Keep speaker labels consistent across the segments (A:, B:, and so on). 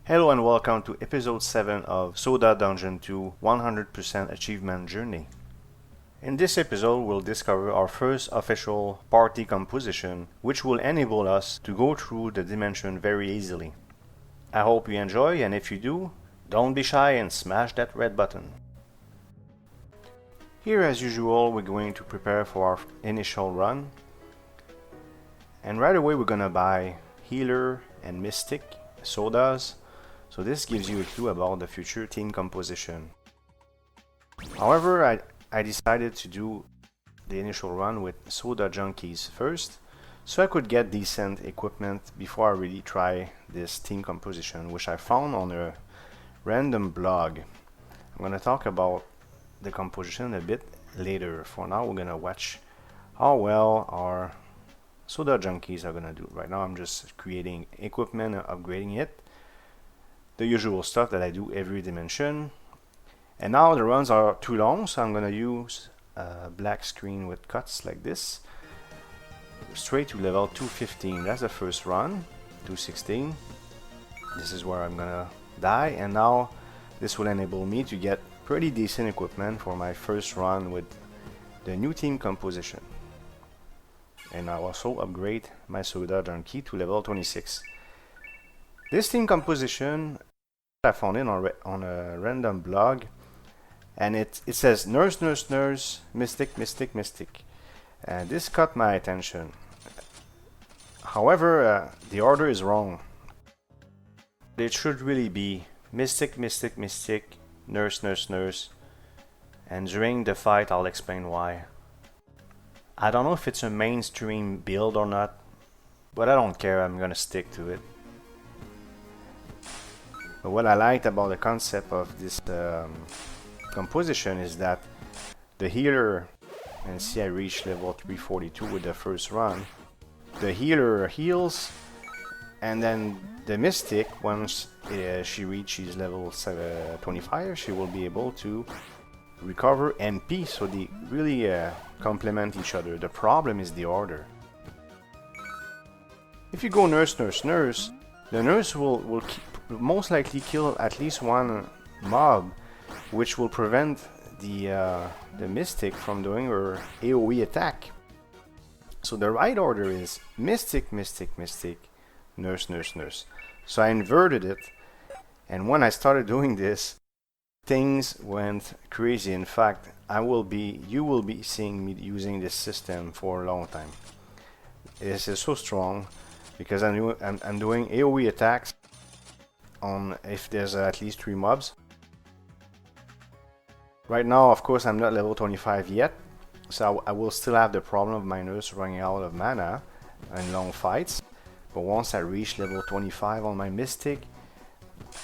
A: Hello and welcome to episode 7 of Soda Dungeon 2 100% Achievement Journey. In this episode, we'll discover our first official party composition, which will enable us to go through the dimension very easily. I hope you enjoy, and if you do, don't be shy and smash that red button. Here, as usual, we're going to prepare for our initial run. And right away, we're gonna buy Healer and Mystic sodas. So this gives you a clue about the future team composition. However, I decided to do the initial run with Soda Junkies first, so I could get decent equipment before I really try this team composition, which I found on a random blog. I'm gonna talk about the composition a bit later. For now, we're gonna watch how well our Soda Junkies are gonna do. Right now, I'm just creating equipment and upgrading it. The usual stuff that I do every dimension. And now the runs are too long, so I'm gonna use a black screen with cuts like this. Straight to level 215. That's the first run. 216. This is where I'm gonna die, and now this will enable me to get pretty decent equipment for my first run with the new team composition. And I'll also upgrade my Soda Junkie to level 26. This team composition I found it on a random blog, and it says nurse, nurse, nurse, mystic, mystic, mystic. And this caught my attention. However, the order is wrong. It should really be mystic, mystic, mystic, nurse, nurse, nurse. And during the fight, I'll explain why. I don't know if it's a mainstream build or not, but I don't care, I'm gonna stick to it. But what I liked about the concept of this composition is that the healer, and see I reached level 342 with the first run, the healer heals, and then the mystic, once she reaches level 25, she will be able to recover MP, so they really complement each other. The problem is the order. If you go nurse, nurse, nurse, the nurse will most likely kill at least one mob, which will prevent the mystic from doing her AoE attack. So the right order is mystic, mystic, mystic, nurse, nurse, nurse. So I inverted it, and when I started doing this, things went crazy. In fact, you will be seeing me using this system for a long time. This is so strong because I'm doing AoE attacks on if there's at least 3 mobs. Right now, of course, I'm not level 25 yet, so I will still have the problem of my nurse running out of mana in long fights. But once I reach level 25 on my mystic,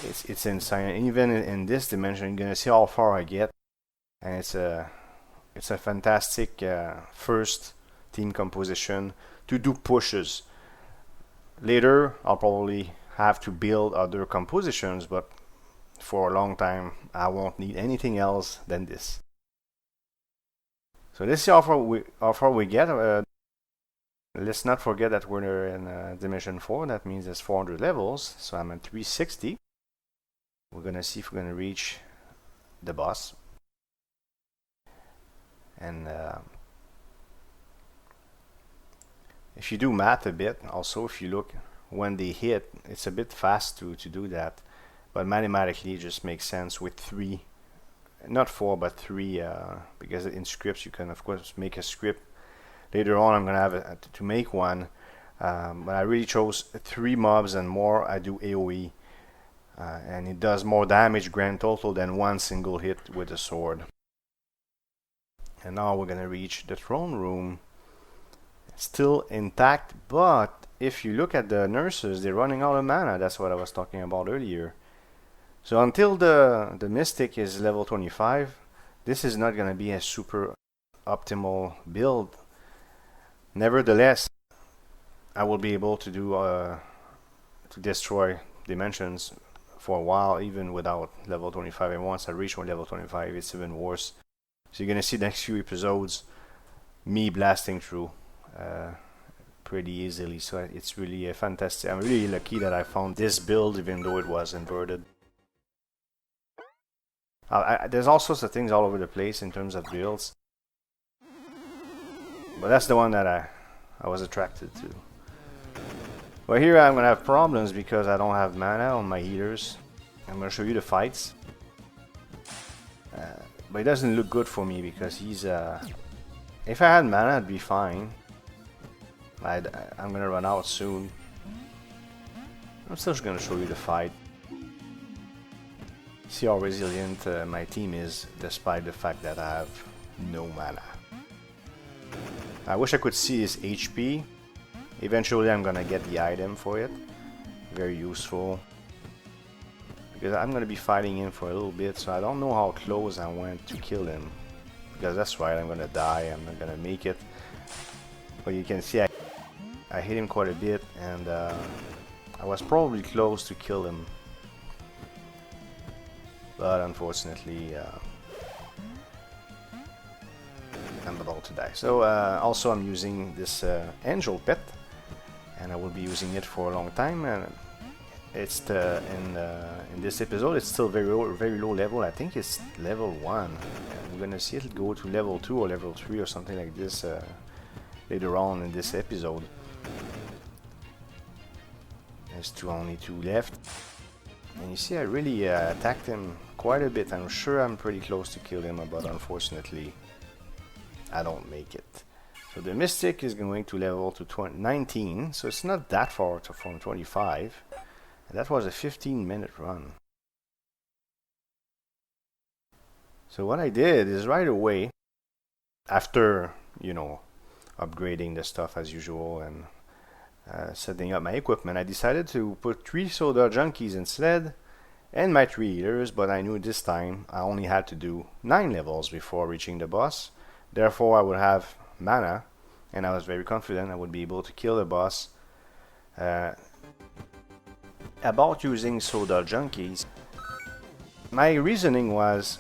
A: it's insane. And even in this dimension, you're gonna see how far I get, and it's a fantastic first team composition to do pushes. Later, I'll probably have to build other compositions, but for a long time I won't need anything else than this. So this is how far we get. Let's not forget that we're in dimension 4. That means there's 400 levels, so I'm at 360. We're gonna see if we're gonna reach the boss. And if you do math a bit, also if you look when they hit, it's a bit fast to do that, but mathematically it just makes sense with 3, not 4 but 3, because in scripts you can of course make a script. Later on I'm gonna have to make one, but I really chose 3 mobs and more. I do AoE, and it does more damage grand total than one single hit with a sword. And now we're gonna reach the throne room. Still intact, but if you look at the nurses, they're running out of mana. That's what I was talking about earlier. So until the mystic is level 25, this is not gonna be a super optimal build. Nevertheless, I will be able to do to destroy dimensions for a while, even without level 25. And once I reach level 25, it's even worse. So you're gonna see the next few episodes me blasting through. pretty easily, so it's really a fantastic. I'm really lucky that I found this build even though it was inverted. There's all sorts of things all over the place in terms of builds, but that's the one that I was attracted to. But here I'm gonna have problems because I don't have mana on my healers. I'm gonna show you the fights, but it doesn't look good for me because he's if I had mana I'd be fine. I'm gonna run out soon. I'm still just gonna show you the fight. See how resilient my team is despite the fact that I have no mana. I wish I could see his HP. Eventually I'm gonna get the item for it. Very useful. Because I'm gonna be fighting him for a little bit, so I don't know how close I went to kill him. Because that's right, I'm gonna die, I'm not gonna make it. But you can see I hit him quite a bit, and I was probably close to kill him. But unfortunately I'm about to die. So also I'm using this angel pet, and I will be using it for a long time. And it's in this episode it's still very low level. I think it's level 1. And we're gonna see it go to level 2 or level 3 or something like this later on in this episode. There's only 2 left. And you see I really attacked him quite a bit. I'm sure I'm pretty close to kill him, but unfortunately I don't make it. So the Mystic is going to level to 19, so it's not that far from 25. And that was a 15-minute run. So what I did is right away, after, you know, upgrading the stuff as usual and setting up my equipment, I decided to put 3 Soda Junkies instead and my 3 healers, but I knew this time I only had to do 9 levels before reaching the boss. Therefore I would have mana, and I was very confident I would be able to kill the boss. About using Soda Junkies, my reasoning was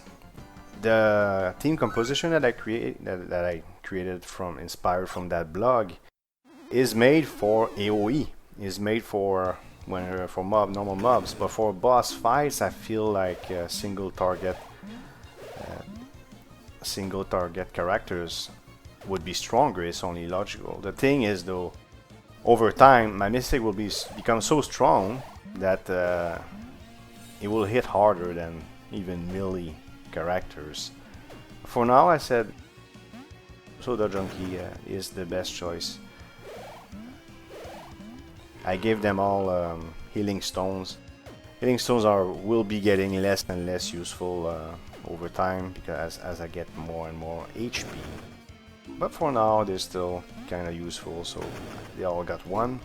A: the team composition that I created from inspired from that blog is made for AoE, is made for normal mobs, but for boss fights I feel like single target characters would be stronger. It's only logical. The thing is though, over time my Mystic will become so strong that it will hit harder than even melee characters. For now I said Soda Junkie is the best choice. I gave them all healing stones. Healing stones will be getting less and less useful over time because as I get more and more HP. But for now they're still kind of useful, so they all got 1.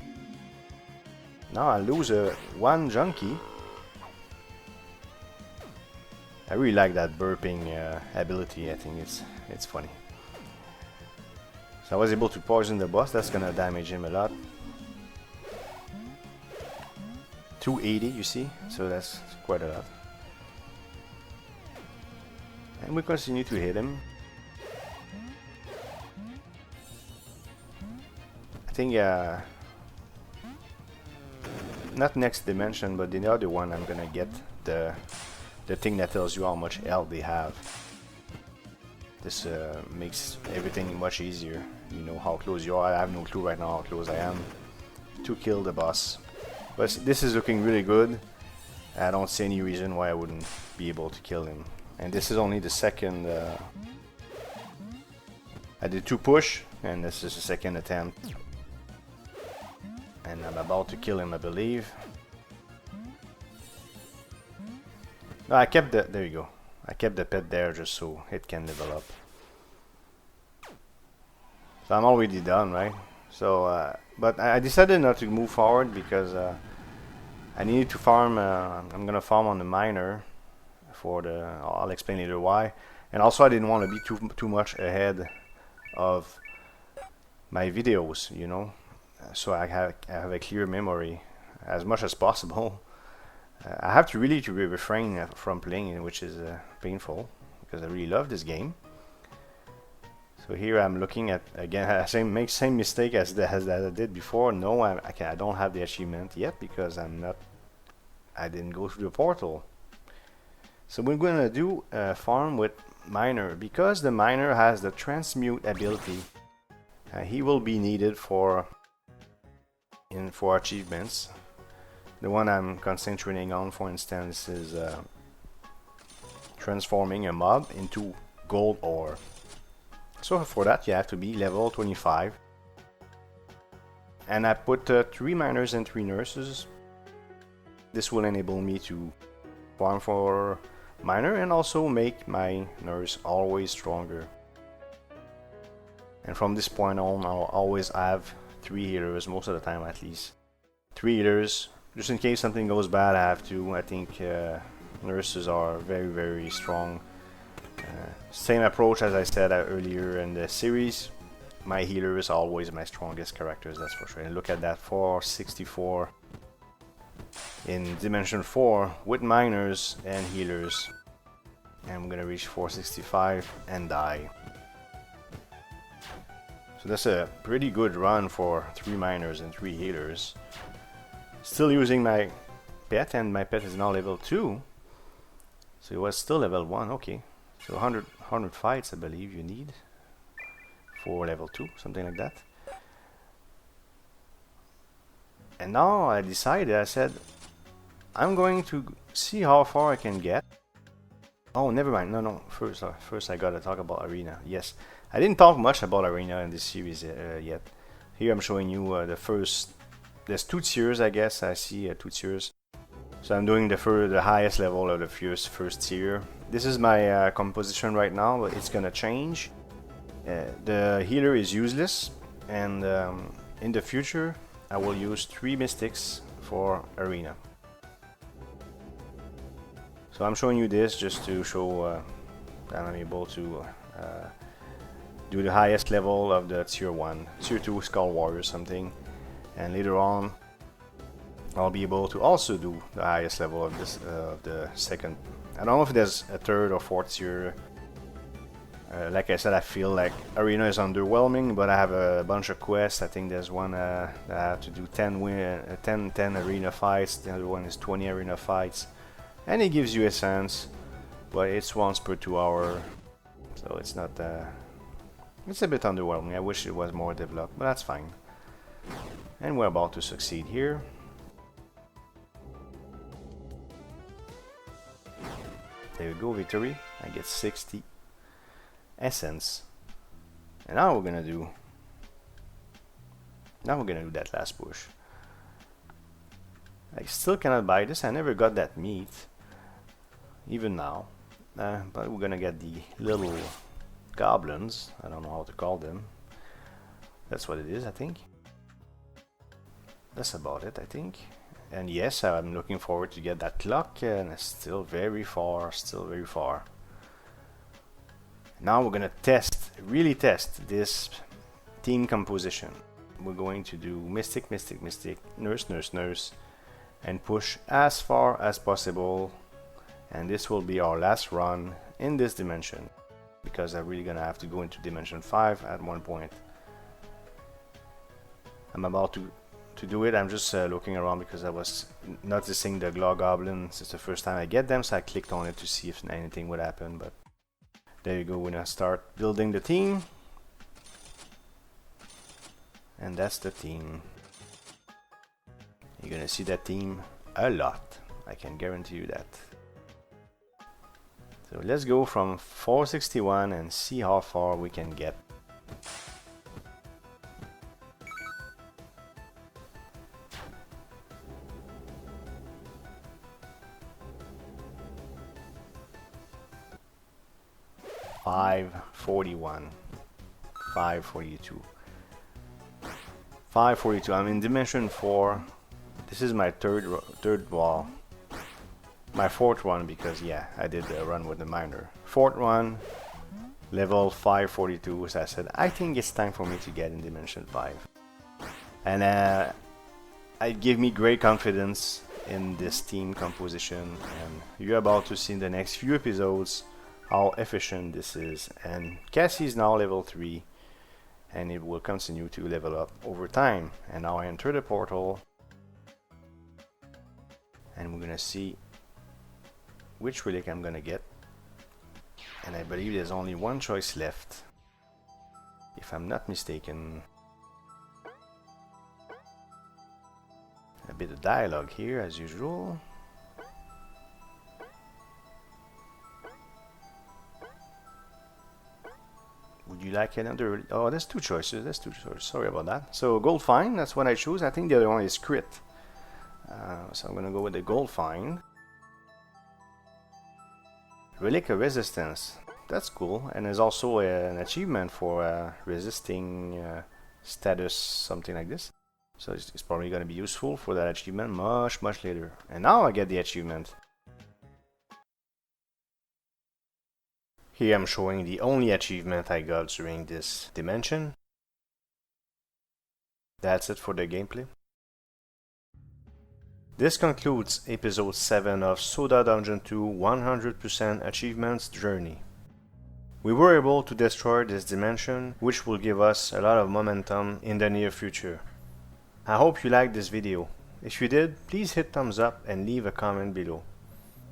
A: Now I lose 1 junkie. I really like that burping ability. I think it's funny. So I was able to poison the boss. That's gonna damage him a lot. 280, you see, so that's quite a lot. And we continue to hit him. I think not next dimension, but in the other one I'm gonna get the thing that tells you how much health they have. This makes everything much easier. You know how close you are. I have no clue right now how close I am to kill the boss. But this is looking really good. I don't see any reason why I wouldn't be able to kill him. And this is only the second... I did 2 push, and this is the second attempt. And I'm about to kill him, I believe. No, I kept the... There you go. I kept the pet there just so it can develop. So I'm already done, right? So, but I decided not to move forward because I needed to farm. I'm gonna farm on the miner for the. I'll explain later why. And also, I didn't want to be too much ahead of my videos, you know. So I have a clear memory as much as possible. I have to really refrain from playing it, which is painful because I really love this game. So So here I'm looking at, again, same mistake as that I did before. No, I don't have the achievement yet because I didn't go through the portal. So we're gonna do a farm with Miner. Because the Miner has the transmute ability, he will be needed for achievements. The one I'm concentrating on, for instance, is transforming a mob into gold ore. So for that you have to be level 25. And I put 3 miners and 3 nurses. This will enable me to farm for miner and also make my nurse always stronger. And from this point on, I'll always have 3 healers, most of the time at least. 3 healers, just in case something goes bad. I have to. I think nurses are very strong. Same approach as I said earlier in the series. My healer is always my strongest characters, that's for sure. And look at that, 464 in Dimension 4 with miners and healers. And I'm gonna reach 465 and die. So that's a pretty good run for 3 miners and 3 healers. Still using my pet, and my pet is now level 2. So it was still level 1, okay. So 100 fights I believe you need for level 2, something like that. And now I decided, I said, I'm going to see how far I can get. Oh, never mind, no, first I gotta talk about Arena. Yes, I didn't talk much about Arena in this series yet. Here I'm showing you the first, there's 2 tiers I guess, I see 2 tiers. So I'm doing the highest level of the first tier. This is my composition right now, but it's gonna change. The healer is useless, and in the future I will use 3 mystics for Arena. So I'm showing you this just to show that I'm able to do the highest level of the tier 1, tier 2 Skull Warrior something, and later on I'll be able to also do the highest level of this the second. I don't know if there's a 3rd or 4th tier. Like I said, I feel like Arena is underwhelming, but I have a bunch of quests. I think there's one that I have to do 10 arena fights, the other one is 20 arena fights, and it gives you a sense, but it's once per 2 hour, so it's not it's a bit underwhelming. I wish it was more developed, but that's fine. And we're about to succeed here. There we go, victory. I get 60 essence. And now we're gonna do that last push. I still cannot buy this. I never got that meat, even now. But we're gonna get the little goblins. I don't know how to call them. That's what it is, I think. That's about it, I think. And yes, I'm looking forward to get that clock, and it's still very far, Now we're gonna really test this team composition. We're going to do Mystic, Mystic, Mystic, Nurse, Nurse, Nurse, and push as far as possible. And this will be our last run in this dimension, because I'm really gonna have to go into Dimension 5 at one point. I'm about to do it. I'm just looking around because I was noticing the Glow Goblins. It's the first time I get them, so I clicked on it to see if anything would happen, but there you go. We're gonna start building the team, and that's the team. You're gonna see that team a lot, I can guarantee you that. So let's go from 461 and see how far we can get. $541, $542, $542. I'm in Dimension 4. This is my third wall. My 4th one, because yeah, I did a run with the miner. 4th one, level 542. As I said, I think it's time for me to get in Dimension 5. And it gave me great confidence in this team composition. And you're about to see in the next few episodes how efficient this is. And Cassie is now level 3, and it will continue to level up over time. And now I enter the portal, and we're gonna see which relic I'm gonna get. And I believe there's only one choice left, if I'm not mistaken. A bit of dialogue here as usual. Would you like another? Oh, there's two choices. There's two choices. Sorry about that. So gold find, that's what I choose. I think the other one is crit. So I'm gonna go with the gold find. Relic of resistance. That's cool. And there's also an achievement for resisting status, something like this. So it's probably gonna be useful for that achievement much later. And now I get the achievement. Here I'm showing the only achievement I got during this dimension. That's it for the gameplay. This concludes episode 7 of Soda Dungeon 2 100% Achievements Journey. We were able to destroy this dimension, which will give us a lot of momentum in the near future. I hope you liked this video. If you did, please hit thumbs up and leave a comment below.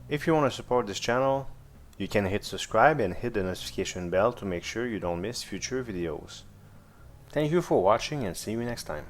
A: If you want to support this channel, you can hit subscribe and hit the notification bell to make sure you don't miss future videos. Thank you for watching and see you next time.